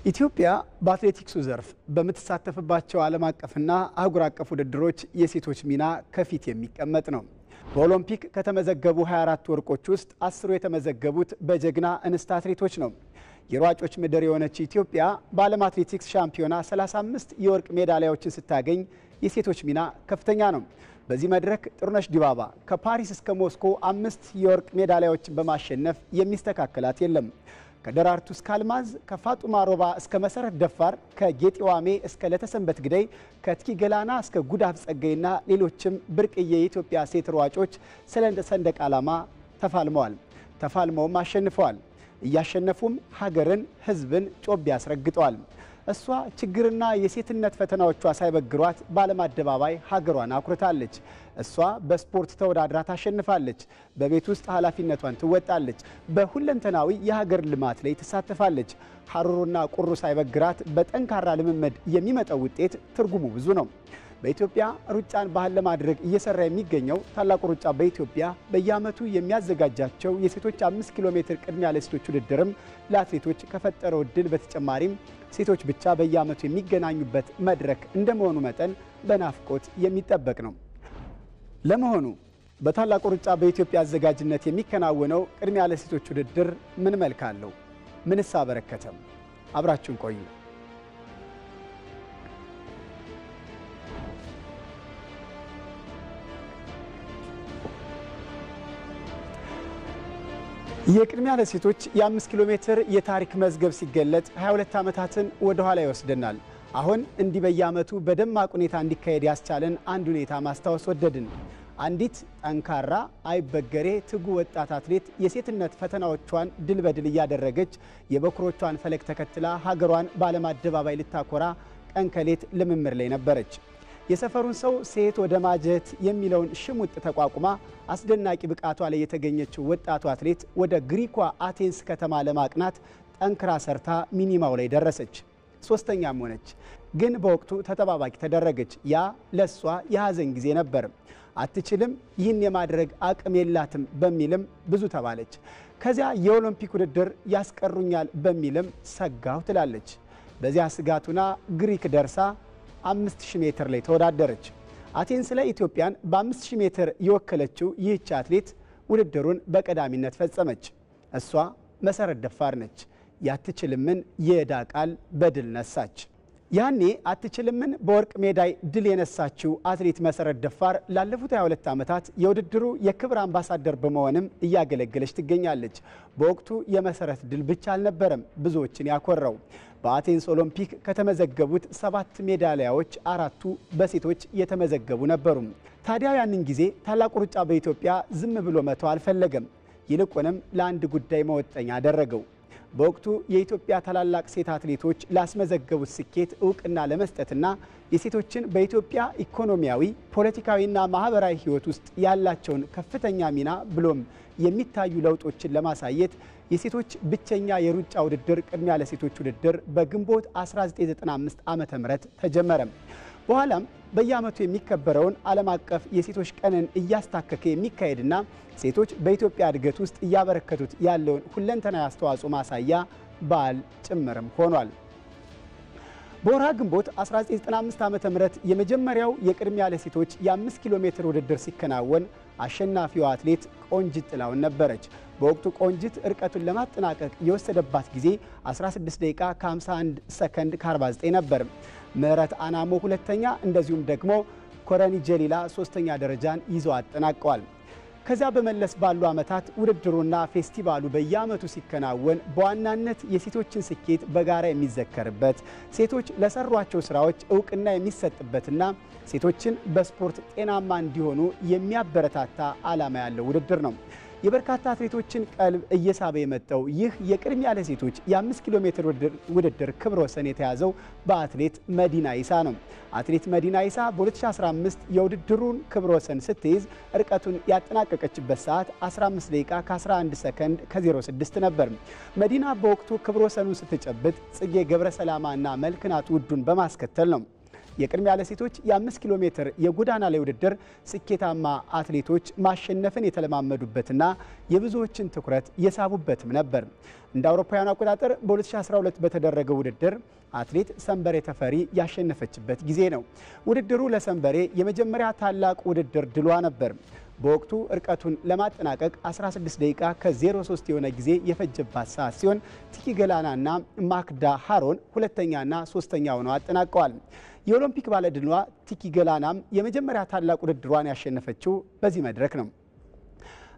ኢትዮጵያ በአትሌቲክሱ ዘርፍ በምትሳተፍባቸው ዓለም አቀፍና አህጉር አቀፍ ውድድሮች የሴቶች ሚና ከፊት የሚቀመጥ ነው። በኦሎምፒክ ከተመዘገቡ 24 ወርቆች ውስጥ 10 የተመዘገቡት በጀግና እንስት አትሌቶች ነው። የሯጮች ምድር የሆነች ኢትዮጵያ በዓለም አትሌቲክስ ሻምፒዮና 35 የወርቅ ሜዳሊያዎችን ስታገኝ የሴቶች ሚና ከፍተኛ ነው። በዚህ መድረክ ጥሩነሽ ዲባባ ከፓሪስ እስከ ሞስኮ 5 የወርቅ ሜዳሊያዎችን በማሸነፍ የሚስተካከላት የለም። ከደራርቱ እስከ አልማዝ፣ ከፋጡማ ሮባ እስከ መሰረት ደፋር፣ ከጌጤ ዋሜ እስከ ለተሰንበት ግደይ፣ ከትኪ ገላና እስከ ጉዳፍ ጸገይና ሌሎችም ብርቅዬ የኢትዮጵያ ሴት ሯጮች ስለ ሰንደቅ ዓላማ ተፋልመውም አሸንፈዋል። እያሸነፉም ሀገርን፣ ሕዝብን ጮቤ ያስረግጠዋል። እሷ ችግርና የሴትነት ፈተናዎቿ ሳይበግሯት በዓለም አደባባይ ሀገሯን አኩርታለች። እሷ በስፖርት ተወዳድራ ታሸንፋለች። በቤት ውስጥ ኃላፊነቷን ትወጣለች። በሁለንተናዊ የሀገር ልማት ላይ ትሳተፋለች። ሀሩሩና ቁሩ ሳይበግራት በጠንካራ ልምምድ የሚመጣው ውጤት ትርጉሙ ብዙ ነው። በኢትዮጵያ ሩጫን ባህል ለማድረግ እየሰራ የሚገኘው ታላቁ ሩጫ በኢትዮጵያ በየዓመቱ የሚያዘጋጃቸው የሴቶች 5 ኪሎ ሜትር ቅድሚያ ለሴቶች ውድድርም ለአትሌቶች ከፈጠረው እድል በተጨማሪም ሴቶች ብቻ በየዓመቱ የሚገናኙበት መድረክ እንደመሆኑ መጠን በናፍቆት የሚጠበቅ ነው። ለመሆኑ በታላቁ ሩጫ በኢትዮጵያ አዘጋጅነት የሚከናወነው ቅድሚያ ለሴቶች ውድድር ምን መልክ አለው? ምንስ አበረከተም? አብራችሁን ቆዩ። የቅድሚያ ለሴቶች የ5 ኪሎ ሜትር የታሪክ መዝገብ ሲገለጥ 22 ዓመታትን ወደ ኋላ ይወስደናል። አሁን እንዲህ በየዓመቱ በደማቅ ሁኔታ እንዲካሄድ ያስቻለን አንድ ሁኔታ ማስታወስ ወደድን። አንዲት ጠንካራ አይበገሬ ትጉ ወጣት አትሌት የሴትነት ፈተናዎቿን ድል በድል እያደረገች የበኩሮቿን ፈለግ ተከትላ ሀገሯን በዓለም አደባባይ ልታኮራ ቀን ከሌት ልምምድ ላይ ነበረች። የሰፈሩን ሰው ሴት ወደ ማጀት የሚለውን ሽሙጥ ተቋቁማ አስደናቂ ብቃቷ ላይ የተገኘችው ወጣቱ አትሌት ወደ ግሪኳ አቴንስ ከተማ ለማቅናት ጠንክራ ሰርታ ሚኒማው ላይ ደረሰች። ሶስተኛም ሆነች። ግን በወቅቱ ተጠባባቂ ተደረገች። ያ ለሷ የሐዘን ጊዜ ነበር። አትችልም፣ ይህን የማድረግ አቅም የላትም በሚልም ብዙ ተባለች። ከዚያ የኦሎምፒክ ውድድር ያስቀሩኛል በሚልም ሰጋው ትላለች። በዚያ ስጋቱና ግሪክ ደርሳ 5000 ሜትር ላይ ተወዳደረች። አቴንስ ላይ ኢትዮጵያን በ5000 ሜትር የወከለችው ይህች አትሌት ውድድሩን በቀዳሚነት ፈጸመች። እሷ መሰረት ደፋር ነች። ያትችልምን የዕዳ ቃል በድል ነሳች። ያኔ አትችልምን በወርቅ ሜዳይ ድል የነሳችው አትሌት መሰረት ደፋር ላለፉት 22 ዓመታት የውድድሩ የክብር አምባሳደር በመሆንም እያገለገለች ትገኛለች። በወቅቱ የመሰረት ድል ብቻ አልነበረም ብዙዎችን ያኮራው። በአቴንስ ኦሎምፒክ ከተመዘገቡት 7 ሜዳሊያዎች 4ቱ በሴቶች የተመዘገቡ ነበሩ። ታዲያ ያንን ጊዜ ታላቁ ሩጫ በኢትዮጵያ ዝም ብሎ መተው አልፈለገም። ይልቁንም ለአንድ ጉዳይ መወጠኛ አደረገው። በወቅቱ የኢትዮጵያ ታላላቅ ሴት አትሌቶች ላስመዘገቡት ስኬት እውቅና ለመስጠትና የሴቶችን በኢትዮጵያ ኢኮኖሚያዊ፣ ፖለቲካዊና ማህበራዊ ሕይወት ውስጥ ያላቸውን ከፍተኛ ሚና ብሎም የሚታዩ ለውጦችን ለማሳየት የሴቶች ብቸኛ የሩጫ ውድድር ቅድሚያ ለሴቶች ውድድር በግንቦት 1995 ዓ.ም ተጀመረ። በኋላም በየዓመቱ የሚከበረውን ዓለም አቀፍ የሴቶች ቀንን እያስታከከ የሚካሄድና ሴቶች በኢትዮጵያ እድገት ውስጥ እያበረከቱት ያለውን ሁለንተናዊ አስተዋጽኦ ማሳያ በዓል ጭምርም ሆኗል። በወርሃ ግንቦት 1995 ዓ.ም የመጀመሪያው የቅድሚያ ለሴቶች የ5 ኪሎ ሜትር ውድድር ሲከናወን አሸናፊዋ አትሌት ቆንጂት ጥላሁን ነበረች። በወቅቱ ቆንጂት ርቀቱን ለማጠናቀቅ የወሰደባት ጊዜ 16 ደቂቃ ከ51 ሰከንድ ከ49 ነበር። ምህረት አናሞ ሁለተኛ፣ እንደዚሁም ደግሞ ኮረኒ ጀሊላ ሶስተኛ ደረጃን ይዘው አጠናቀዋል። ከዚያ በመለስ ባሉ ዓመታት ውድድሩና ፌስቲቫሉ በየዓመቱ ሲከናወን በዋናነት የሴቶችን ስኬት በጋራ የሚዘከርበት፣ ሴቶች ለሰሯቸው ስራዎች እውቅና የሚሰጥበትና ሴቶችን በስፖርት ጤናማ እንዲሆኑ የሚያበረታታ ዓላማ ያለው ውድድር ነው። የበርካታ አትሌቶችን ቀልብ እየሳበ የመጣው ይህ የቅድሚያ ለሴቶች የ5 ኪሎ ሜትር ውድድር ክብረ ወሰን የተያዘው በአትሌት መዲና ኢሳ ነው። አትሌት መዲና ኢሳ በ2015 የውድድሩን ክብረ ወሰን ስትይዝ ርቀቱን ያጠናቀቀችበት ሰዓት 15 ደቂቃ ከ11 ሰከንድ ከ06 ነበር። መዲና በወቅቱ ክብረ ወሰኑን ስትጨብጥ ጽጌ ገብረ ሰላማና መልክናት ውዱን በማስከተል ነው። የቅድሚያ ለሴቶች የ5 ኪሎ ሜትር የጎዳና ላይ ውድድር ስኬታማ አትሌቶች ማሸነፍን የተለማመዱበትና የብዙዎችን ትኩረት የሳቡበትም ነበር። እንደ አውሮፓውያኑ አቆጣጠር በ2012 በተደረገው ውድድር አትሌት ሰንበሬ ተፈሪ ያሸነፈችበት ጊዜ ነው። ውድድሩ ለሰንበሬ የመጀመሪያ ታላቅ ውድድር ድሏ ነበር። በወቅቱ እርቀቱን ለማጠናቀቅ 16 ደቂቃ ከ03 የሆነ ጊዜ የፈጀባት ሰዓት ሲሆን ቲኪ ገላናና ማክዳ ሃሮን ሁለተኛና ሶስተኛ ሆነው አጠናቀዋል። የኦሎምፒክ ባለድሏ ቲኪ ገላናም የመጀመሪያ ታላቅ ውድድሯን ያሸነፈችው በዚህ መድረክ ነው።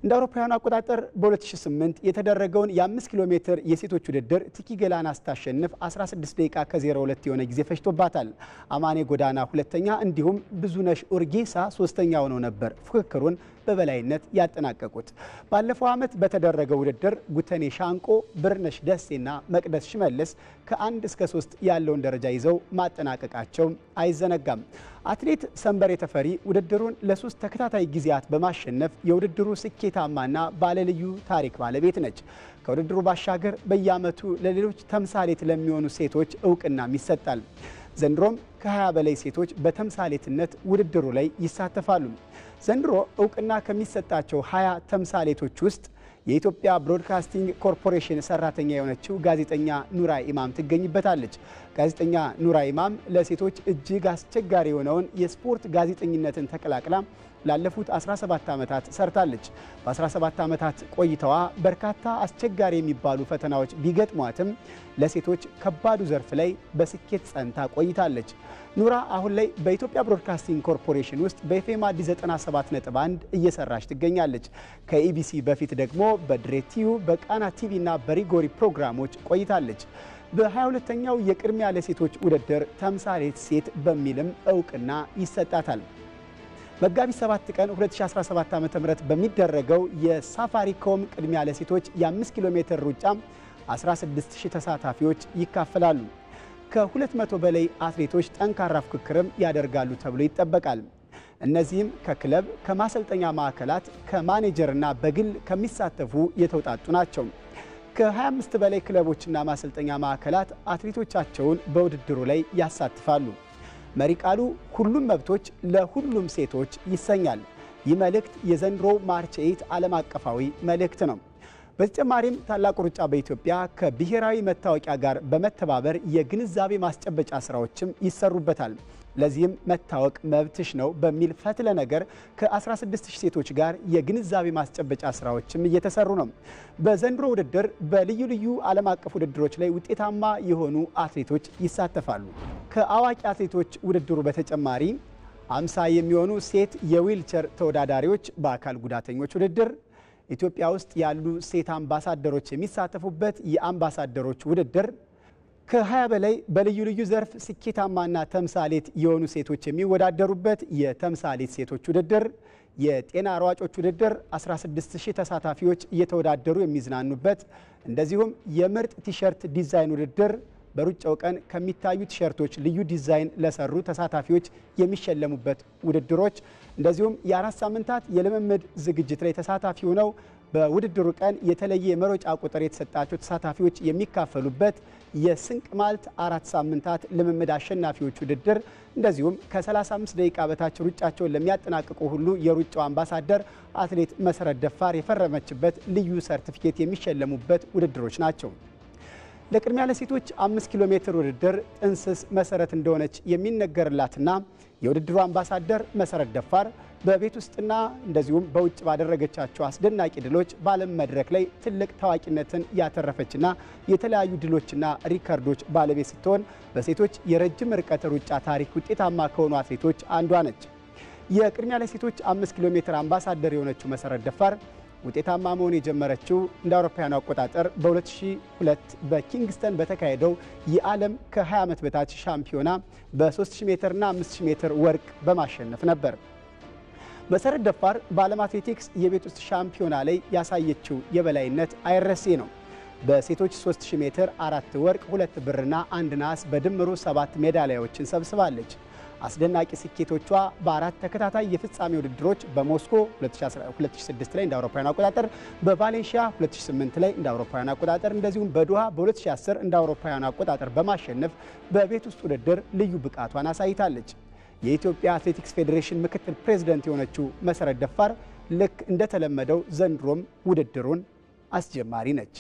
እንደ አውሮፓውያኑ አቆጣጠር በ2008 የተደረገውን የ5 ኪሎ ሜትር የሴቶች ውድድር ቲኪ ገላና ስታሸንፍ 16 ደቂቃ ከ02 የሆነ ጊዜ ፈጅቶባታል። አማኔ ጎዳና ሁለተኛ እንዲሁም ብዙነሽ ኡርጌሳ ሶስተኛ ሆነው ነበር ፉክክሩን በበላይነት ያጠናቀቁት። ባለፈው ዓመት በተደረገው ውድድር ጉተኔ ሻንቆ፣ ብርነሽ ደሴና መቅደስ ሽመልስ ከ1 እስከ 3 ያለውን ደረጃ ይዘው ማጠናቀቃቸው አይዘነጋም። አትሌት ሰንበሬ ተፈሪ ውድድሩን ለ3 ተከታታይ ጊዜያት በማሸነፍ የውድድሩ ስኬታማና ባለልዩ ታሪክ ባለቤት ነች። ከውድድሩ ባሻገር በየዓመቱ ለሌሎች ተምሳሌት ለሚሆኑ ሴቶች እውቅናም ይሰጣል። ዘንድሮም ከ20 በላይ ሴቶች በተምሳሌትነት ውድድሩ ላይ ይሳተፋሉ። ዘንድሮ እውቅና ከሚሰጣቸው 20 ተምሳሌቶች ውስጥ የኢትዮጵያ ብሮድካስቲንግ ኮርፖሬሽን ሰራተኛ የሆነችው ጋዜጠኛ ኑራ ኢማም ትገኝበታለች። ጋዜጠኛ ኑራ ኢማም ለሴቶች እጅግ አስቸጋሪ የሆነውን የስፖርት ጋዜጠኝነትን ተቀላቅላ ላለፉት 17 ዓመታት ሰርታለች። በ17 ዓመታት ቆይታዋ በርካታ አስቸጋሪ የሚባሉ ፈተናዎች ቢገጥሟትም ለሴቶች ከባዱ ዘርፍ ላይ በስኬት ጸንታ ቆይታለች። ኑራ አሁን ላይ በኢትዮጵያ ብሮድካስቲንግ ኮርፖሬሽን ውስጥ በኤፍኤም አዲስ 97.1 እየሰራች ትገኛለች። ከኢቢሲ በፊት ደግሞ በድሬቲዩ፣ በቃና ቲቪ እና በሪጎሪ ፕሮግራሞች ቆይታለች። በ22ኛው የቅድሚያ ለሴቶች ውድድር ተምሳሌት ሴት በሚልም እውቅና ይሰጣታል። መጋቢት 7 ቀን 2017 ዓ.ም በሚደረገው የሳፋሪኮም ቅድሚያ ለሴቶች የ5 ኪሎ ሜትር ሩጫ 16000 ተሳታፊዎች ይካፈላሉ። ከ200 በላይ አትሌቶች ጠንካራ ፉክክርም ያደርጋሉ ተብሎ ይጠበቃል። እነዚህም ከክለብ፣ ከማሰልጠኛ ማዕከላት፣ ከማኔጀርና በግል ከሚሳተፉ የተውጣጡ ናቸው። ከ25 በላይ ክለቦችና ማሰልጠኛ ማዕከላት አትሌቶቻቸውን በውድድሩ ላይ ያሳትፋሉ። መሪ ቃሉ ሁሉም መብቶች ለሁሉም ሴቶች ይሰኛል። ይህ መልእክት የዘንድሮ ማርች 8 ዓለም አቀፋዊ መልእክት ነው። በተጨማሪም ታላቁ ሩጫ በኢትዮጵያ ከብሔራዊ መታወቂያ ጋር በመተባበር የግንዛቤ ማስጨበጫ ስራዎችም ይሰሩበታል። ለዚህም መታወቅ መብትሽ ነው በሚል ፈትለ ነገር ከ16000 ሴቶች ጋር የግንዛቤ ማስጨበጫ ስራዎችም እየተሰሩ ነው። በዘንድሮ ውድድር በልዩ ልዩ ዓለም አቀፍ ውድድሮች ላይ ውጤታማ የሆኑ አትሌቶች ይሳተፋሉ። ከአዋቂ አትሌቶች ውድድሩ በተጨማሪ 50 የሚሆኑ ሴት የዊልቸር ተወዳዳሪዎች በአካል ጉዳተኞች ውድድር፣ ኢትዮጵያ ውስጥ ያሉ ሴት አምባሳደሮች የሚሳተፉበት የአምባሳደሮች ውድድር፣ ከ20 በላይ በልዩ ልዩ ዘርፍ ስኬታማና ተምሳሌት የሆኑ ሴቶች የሚወዳደሩበት የተምሳሌት ሴቶች ውድድር፣ የጤና ሯጮች ውድድር 16000 ተሳታፊዎች እየተወዳደሩ የሚዝናኑበት፣ እንደዚሁም የምርጥ ቲሸርት ዲዛይን ውድድር በሩጫው ቀን ከሚታዩ ቲሸርቶች ልዩ ዲዛይን ለሰሩ ተሳታፊዎች የሚሸለሙበት ውድድሮች፣ እንደዚሁም የ4 ሳምንታት የልምምድ ዝግጅት ላይ ተሳታፊ ሆነው በውድድሩ ቀን የተለየ የመሮጫ ቁጥር የተሰጣቸው ተሳታፊዎች የሚካፈሉበት የስንቅ ማልት 4 ሳምንታት ልምምድ አሸናፊዎች ውድድር፣ እንደዚሁም ከ35 ደቂቃ በታች ሩጫቸውን ለሚያጠናቅቁ ሁሉ የሩጫው አምባሳደር አትሌት መሰረት ደፋር የፈረመችበት ልዩ ሰርቲፊኬት የሚሸለሙበት ውድድሮች ናቸው። ለቅድሚያ ለሴቶች 5 ኪሎ ሜትር ውድድር ጥንስስ መሰረት እንደሆነች የሚነገርላትና የውድድሩ አምባሳደር መሰረት ደፋር በቤት ውስጥና እንደዚሁም በውጭ ባደረገቻቸው አስደናቂ ድሎች በዓለም መድረክ ላይ ትልቅ ታዋቂነትን ያተረፈችና የተለያዩ ድሎችና ሪከርዶች ባለቤት ስትሆን በሴቶች የረጅም ርቀት ሩጫ ታሪክ ውጤታማ ከሆኑ አትሌቶች አንዷ ነች። የቅድሚያ ለሴቶች 5 ኪሎ ሜትር አምባሳደር የሆነችው መሰረት ደፋር ውጤታማ መሆን የጀመረችው እንደ አውሮፓውያኑ አቆጣጠር በ2002 በኪንግስተን በተካሄደው የዓለም ከ20 ዓመት በታች ሻምፒዮና በ3000 ሜትርና 5000 ሜትር ወርቅ በማሸነፍ ነበር። መሰረት ደፋር በዓለም አትሌቲክስ የቤት ውስጥ ሻምፒዮና ላይ ያሳየችው የበላይነት አይረሴ ነው። በሴቶች 3000 ሜትር 4 ወርቅ፣ 2 ብርና 1 ነሐስ በድምሩ 7 ሜዳሊያዎችን ሰብስባለች። አስደናቂ ስኬቶቿ በአራት ተከታታይ የፍጻሜ ውድድሮች በሞስኮ 2006 ላይ እንደ አውሮፓውያን አቆጣጠር፣ በቫሌንሺያ 2008 ላይ እንደ አውሮፓውያን አቆጣጠር እንደዚሁም በዶሃ በ2010 እንደ አውሮፓውያን አቆጣጠር በማሸነፍ በቤት ውስጥ ውድድር ልዩ ብቃቷን አሳይታለች። የኢትዮጵያ አትሌቲክስ ፌዴሬሽን ምክትል ፕሬዝዳንት የሆነችው መሰረት ደፋር ልክ እንደተለመደው ዘንድሮም ውድድሩን አስጀማሪ ነች።